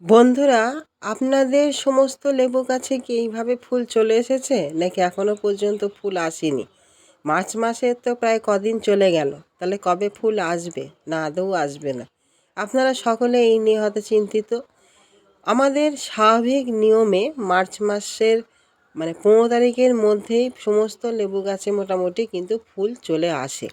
বন্ধুরা, আপনাদের সমস্ত লেবু গাছে কি এইভাবে ফুল চলে এসেছে নাকি এখনো পর্যন্ত ফুল আসেনি? মার্চ মাসে তো প্রায় কদিন চলে গেল, তাহলে কবে ফুল আসবে না আদৌ আসবে না? আপনারা সকলে এই নিয়ে হয়তো চিন্তিত। আমাদের স্বাভাবিক নিয়মে মার্চ মাসের 15 তারিখের মধ্যেই সমস্ত লেবু গাছে মোটামুটি কিন্তু ফুল চলে আসে।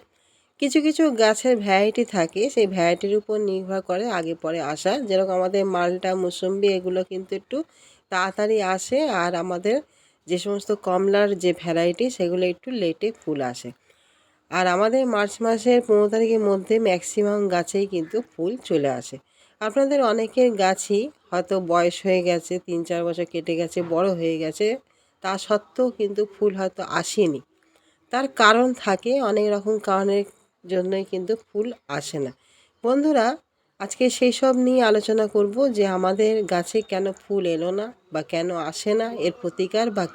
কিছু কিছু গাছের ভ্যারাইটি থাকে, সেই ভ্যারাইটির উপর নির্ভর করে আগে পরে আসা। যেরকম আমাদের মালটা, মুসম্বি এগুলো কিন্তু একটু তাড়াতাড়ি আসে, আর আমাদের যে সমস্ত কমলার যে ভ্যারাইটি সেগুলো একটু লেটে ফুল আসে। আর আমাদের মার্চ মাসের 15 তারিখের মধ্যে ম্যাক্সিমাম গাছেই কিন্তু ফুল চলে আসে। আপনাদের অনেকের গাছই হয়তো বয়স হয়ে গেছে, 3-4 বছর কেটে গেছে, বড় হয়ে গেছে, তা সত্ত্বেও কিন্তু ফুল হয়তো আসেনি। তার কারণ থাকে, অনেক রকম কারণের জন্যই কিন্তু ফুল আসে না। বন্ধুরা, আজকে সেই সব নিয়ে আলোচনা করব যে আমাদের গাছে কেন ফুল এলো না বা কেন আসে না, এর প্রতিকার বা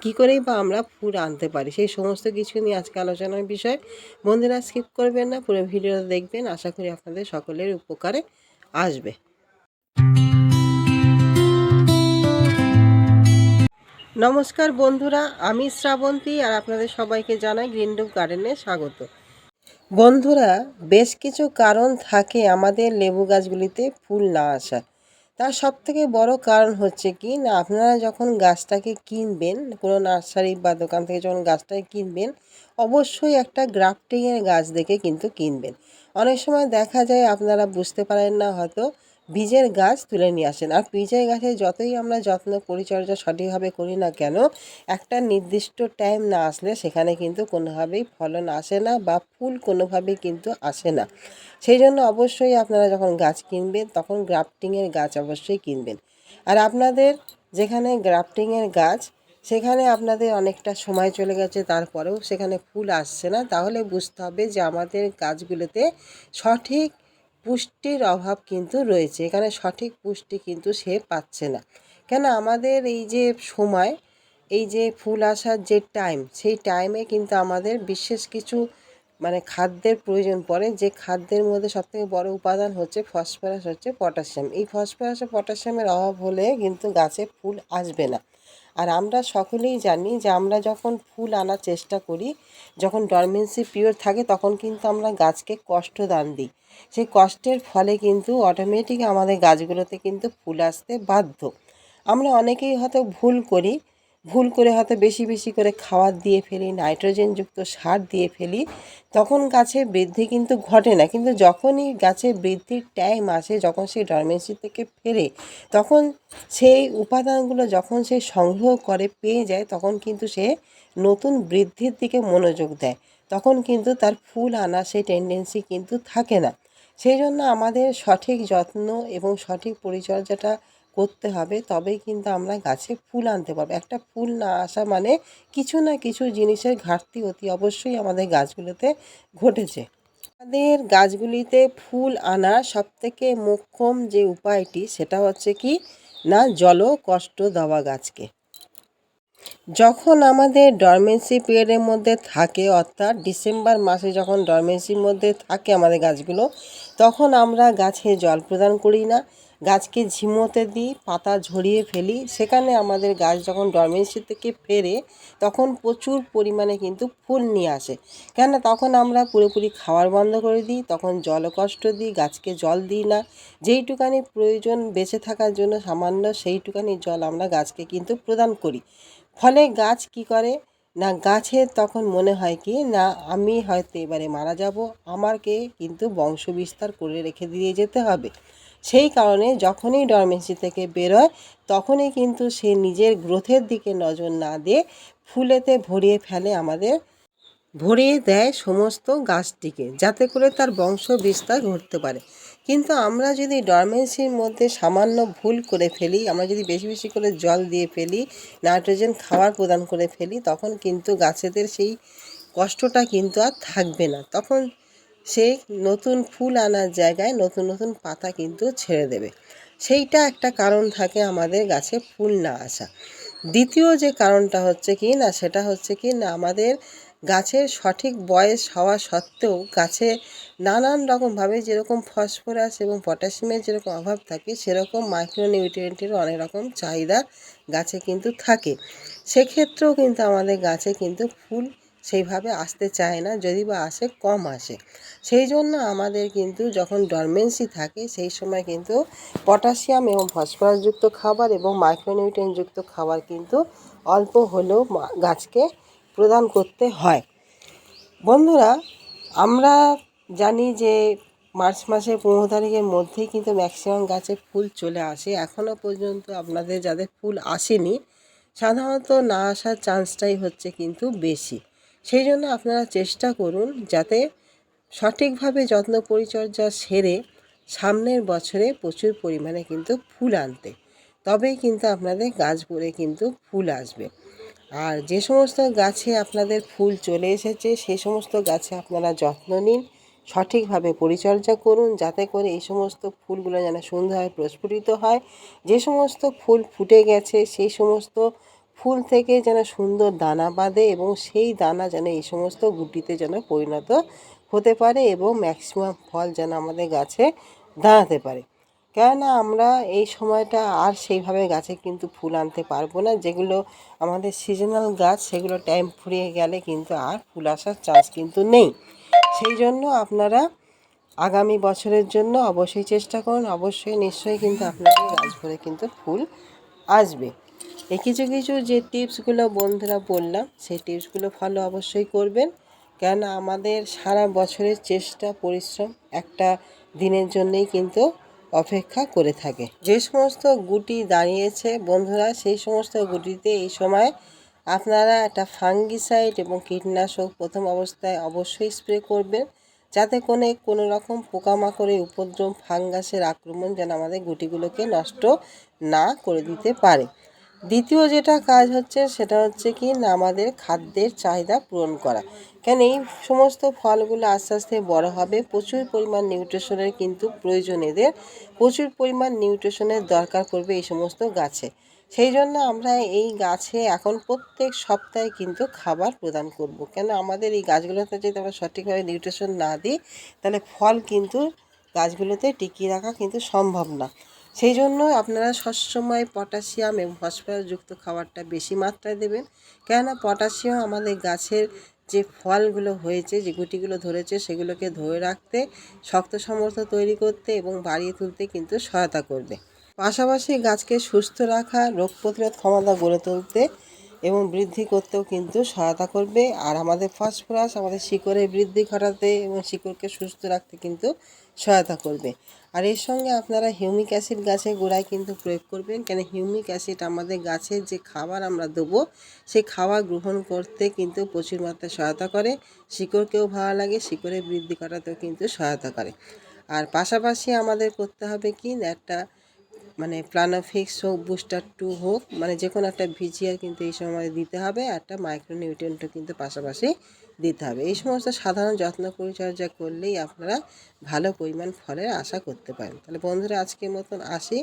কী করেই বা আমরা ফুল আনতে পারি, সেই সমস্ত কিছু নিয়ে আজকে আলোচনার বিষয়। বন্ধুরা, স্কিপ করবেন না, পুরো ভিডিওটা দেখবেন, আশা করি আপনাদের সকলের উপকারে আসবে। নমস্কার বন্ধুরা, আমি শ্রাবন্তী, আর আপনাদের সবাইকে জানাই গ্রিন রুফ গার্ডেনে স্বাগত। বন্ধুরা, বেশ কিছু কারণ থাকে আমাদের লেবু গাছগুলিতে ফুল না আসার। তার সবথেকে বড় কারণ হচ্ছে কি না, আপনারা যখন গাছটাকে কিনবেন, কোনো নার্সারি বা দোকান থেকে যখন গাছটাকে কিনবেন, অবশ্যই একটা গ্রাফটিংয়ের গাছ দেখে কিন্তু কিনবেন। অনেক সময় দেখা যায় আপনারা বুঝতে পারেন না, হয়তো বীজের গাছ তুলে নিয়ে আসেন। আর বীজের গাছে যতই আমরা যত্ন পরিচর্যা সঠিকভাবে করি না কেন, একটা নির্দিষ্ট টাইম না আসলে সেখানে কিন্তু কোনোভাবেই ফলন আসে না বা ফুল কোনোভাবেই কিন্তু আসে না। সেই জন্য অবশ্যই আপনারা যখন গাছ কিনবেন তখন গ্রাফটিংয়ের গাছ অবশ্যই কিনবেন। আর আপনাদের যেখানে গ্রাফটিংয়ের গাছ, সেখানে আপনাদের অনেকটা সময় চলে গেছে, তারপরেও সেখানে ফুল আসছে না, তাহলে বুঝতে হবে যে আমাদের গাছগুলোতে সঠিক পুষ্টির অভাব কিন্তু রয়েছে। এখানে সঠিক পুষ্টি কিন্তু সে পাচ্ছে না। কেন, আমাদের এই যে সময়, এই যে ফুল আসার যে টাইম, সেই টাইমে কিন্তু আমাদের বিশেষ কিছু খাদ্যের প্রয়োজন পড়ে, যে খাদ্যের মধ্যে সবথেকে বড় উপাদান হচ্ছে ফসফরাস, হচ্ছে পটাশিয়াম। এই ফসফরাস ও পটাশিয়ামের অভাব হলে কিন্তু গাছে ফুল আসবে না। আর আমরা সকলেই জানি যে আমরা যখন ফুল আনার চেষ্টা করি, যখন ডরমেন্সি পিরিয়ড থাকে, তখন কিন্তু আমরা গাছকে কষ্ট দান দিই। সেই কষ্টের ফলে কিন্তু অটোমেটিক আমাদের গাছগুলোতে কিন্তু ফুল আসতে বাধ্য। আমরা অনেকেই হয়তো ভুল করে হয়তো বেশি বেশি করে খাবার দিয়ে ফেলি, নাইট্রোজেনযুক্ত সার দিয়ে ফেলি, তখন গাছের বৃদ্ধি কিন্তু ঘটে না। কিন্তু যখনই গাছের বৃদ্ধির টাইম আসে, যখন সে ডরমেন্সি থেকে ফেরে, তখন সেই উপাদানগুলো যখন সে সংগ্রহ করে পেয়ে যায়, তখন কিন্তু সে নতুন বৃদ্ধির দিকে মনোযোগ দেয়। তখন কিন্তু তার ফুল আনা সেই টেন্ডেন্সি কিন্তু থাকে না। সেই জন্য আমাদের সঠিক যত্ন এবং সঠিক পরিচর্যাটা করতে হবে, তবেই কিন্তু আমরা গাছে ফুল আনতে পারবো। একটা ফুল না আসা মানে কিছু না কিছু জিনিসের ঘাটতি অতি অবশ্যই আমাদের গাছগুলোতে ঘটেছে। আমাদের গাছগুলিতে ফুল আনার সবথেকে মোক্ষম যে উপায়টি, সেটা হচ্ছে কি না, কষ্ট দেওয়া গাছকে। যখন আমাদের ডরমেন্সি পিরিয়ডের মধ্যে থাকে, অর্থাৎ ডিসেম্বর মাসে যখন ডরমেন্সির মধ্যে থাকে আমাদের গাছগুলো, তখন আমরা গাছে জল প্রদান করি না, গাছকে ঝিমোতে দিই, পাতা ঝরিয়ে ফেলি। সেখানে আমাদের গাছ যখন ডরমেন্সি থেকে ফেরে, তখন প্রচুর পরিমাণে কিন্তু ফুল নিয়ে আসে। কেন, তখন আমরা পুরোপুরি খাওয়ার বন্ধ করে দিই, তখন জলকষ্ট দিই, গাছকে জল দিই না। যেইটুকানি প্রয়োজন বেঁচে থাকার জন্য সামান্য, সেইটুকানি জল আমরা গাছকে কিন্তু প্রদান করি। ফলে গাছ কি করে না, গাছের তখন মনে হয় কি না, আমি হয়তো এবারে মারা যাব, আমাকে কিন্তু বংশ বিস্তার করে রেখে দিয়ে যেতে হবে। সেই কারণে যখনই ডরমেন্সি থেকে বেরোয়, তখনই কিন্তু সে নিজের গ্রোথের দিকে নজর না দিয়ে ফুলেতে ভরিয়ে দেয় সমস্ত গাছটিকে, যাতে করে তার বংশ বিস্তার ঘটতে পারে। কিন্তু আমরা যদি ডরমেন্সির মধ্যে সামান্য ভুল করে ফেলি, আমরা যদি বেশি বেশি করে জল দিয়ে ফেলি, নাইট্রোজেন খাবার প্রদান করে ফেলি, তখন কিন্তু গাছেদের সেই কষ্টটা কিন্তু আর থাকবে না। তখন সেই নতুন ফুল আনার জায়গায় নতুন নতুন পাতা কিন্তু ছেড়ে দেবে। সেইটা একটা কারণ থাকে আমাদের গাছে ফুল না আসা। দ্বিতীয় যে কারণটা হচ্ছে কি না, সেটা হচ্ছে কি না, আমাদের গাছের সঠিক বয়স হওয়া সত্ত্বেও গাছে নানান রকমভাবে যেরকম ফসফরাস এবং পটাশিয়ামের যেরকম অভাব থাকে, সেরকম মাইক্রোনিউট্রিয়েন্টেরও অনেক রকম চাহিদা গাছে কিন্তু থাকে। সেক্ষেত্রেও কিন্তু আমাদের গাছে কিন্তু ফুল সেইভাবে আসতে চায় না, যদি বা আসে কম আসে। সেই জন্য আমাদের কিন্তু যখন ডরমেন্সি থাকে সেই সময় কিন্তু পটাশিয়াম এবং ফসফরাসযুক্ত খাবার এবং মাইক্রোনিউট্রিয়েন্টযুক্ত খাবার কিন্তু অল্প হলেও গাছকে প্রদান করতে হয়। বন্ধুরা, আমরা জানি যে মার্চ মাসের 15 তারিখের মধ্যেই কিন্তু ম্যাক্সিমাম গাছে ফুল চলে আসে। এখনও পর্যন্ত আপনাদের যাদের ফুল আসেনি, সাধারণত না আসার চান্সটাই হচ্ছে কিন্তু বেশি। সেই জন্য আপনারা চেষ্টা করুন যাতে সঠিকভাবে যত্ন পরিচর্যা সেরে সামনের বছরে প্রচুর পরিমাণে কিন্তু ফুল আনতে, তবেই কিন্তু আপনাদের গাছ ভরে কিন্তু ফুল আসবে। আর যে সমস্ত গাছে আপনাদের ফুল চলে এসেছে সেই সমস্ত গাছে আপনারা যত্ন নিন, সঠিকভাবে পরিচর্যা করুন, যাতে করে এই সমস্ত ফুলগুলো যেন সুন্দরভাবে প্রস্ফুটিত হয়। যে সমস্ত ফুল ফুটে গেছে সেই সমস্ত ফুল থেকে যেন সুন্দর দানা বাঁধে এবং সেই দানা যেন এই সমস্ত গুটিতে যেন পরিণত হতে পারে এবং ম্যাক্সিমাম ফল যেন আমাদের গাছে দাঁড়াতে পারে। কেননা আমরা এই সময়টা আর সেইভাবে গাছে কিন্তু ফুল আনতে পারবো না। যেগুলো আমাদের সিজনাল গাছ সেগুলো টাইম ফুরিয়ে গেলে কিন্তু আর ফুল আসার চান্স কিন্তু নেই। সেই জন্য আপনারা আগামী বছরের জন্য অবশ্যই চেষ্টা করুন, অবশ্যই নিশ্চয়ই কিন্তু আপনাদের গাছ ভরে কিন্তু ফুল আসবে। এই কিছু কিছু যে টিপসগুলো বন্ধুরা বললাম সেই টিপসগুলো ফলো অবশ্যই করবেন, কেননা আমাদের সারা বছরের চেষ্টা পরিশ্রম একটা দিনের জন্যেই কিন্তু অপেক্ষা করে থাকে। যে সমস্ত গুটি দাঁড়িয়েছে বন্ধুরা, সেই সমস্ত গুটিতে এই সময় আপনারা একটা ফাঙ্গিসাইড এবং কীটনাশক প্রথম অবস্থায় অবশ্যই স্প্রে করবেন, যাতে কোনো রকম পোকামাকড়ের উপদ্রব, ফাঙ্গাসের আক্রমণ যেন আমাদের গুটিগুলোকে নষ্ট না করে দিতে পারে। দ্বিতীয় যেটা কাজ হচ্ছে সেটা হচ্ছে কি না, আমাদের খাদ্যের চাহিদা পূরণ করা। কেন এই সমস্ত ফলগুলো আস্তে আস্তে বড় হবে, প্রচুর পরিমাণ নিউট্রিশনের কিন্তু প্রয়োজন, এদের প্রচুর পরিমাণ নিউট্রিশনের দরকার পড়বে এই সমস্ত গাছে। সেই জন্য আমরা এই গাছে এখন প্রত্যেক সপ্তাহে কিন্তু খাবার প্রদান করব। কেন আমাদের এই গাছগুলোতে যদি আমরা সঠিকভাবে নিউট্রিশন না দিই, তাহলে ফল কিন্তু গাছগুলোতে টিকিয়ে রাখা কিন্তু সম্ভব না। সেই জন্য আপনারা সবসময় পটাশিয়াম এবং ফসফরাসযুক্ত খাবারটা বেশি মাত্রায় দেবেন, কেননা পটাশিয়াম আমাদের গাছের যে ফলগুলো হয়েছে, যে গুটিগুলো ধরেছে সেগুলোকে ধরে রাখতে, শক্ত সামর্থ্য তৈরি করতে এবং বাড়িয়ে তুলতে কিন্তু সহায়তা করবে। পাশাপাশি গাছকে সুস্থ রাখা, রোগ প্রতিরোধ ক্ষমতা গড়ে তুলতে এবং বৃদ্ধি করতেও কিন্তু সহায়তা করবে। আর আমাদের ফসফরাস আমাদের শিকড়ের বৃদ্ধি ঘটাতে এবং শিকড়কে সুস্থ রাখতে কিন্তু সহায়তা করবে। আর এর সঙ্গে আপনারা হিউমিক অ্যাসিড গাছের গোড়ায় কিন্তু প্রয়োগ করবেন, কেন হিউমিক অ্যাসিড আমাদের গাছের যে খাবার আমরা দেবো সেই খাবার গ্রহণ করতে কিন্তু প্রচুর মাত্রায় সহায়তা করে, শিকড়কেও ভালো লাগে, শিকড়ের বৃদ্ধি ঘটাতেও কিন্তু সহায়তা করে। আর পাশাপাশি আমাদের করতে হবে কি, একটা প্লানোফিক্স হোক, বুস্টার 2 হোক, যে কোনো একটা ভিজিআর কিন্তু এই সময় দিতে হবে, একটা মাইক্রোনিউট্রিয়েন্টও কিন্তু পাশাপাশি দিতে হবে। এই সমস্ত সাধারণ যত্ন পরিচর্যা করলেই আপনারা ভালো পরিমাণ ফলের আশা করতে পারেন। তাহলে বন্ধুরা, আজকের মতন আসি।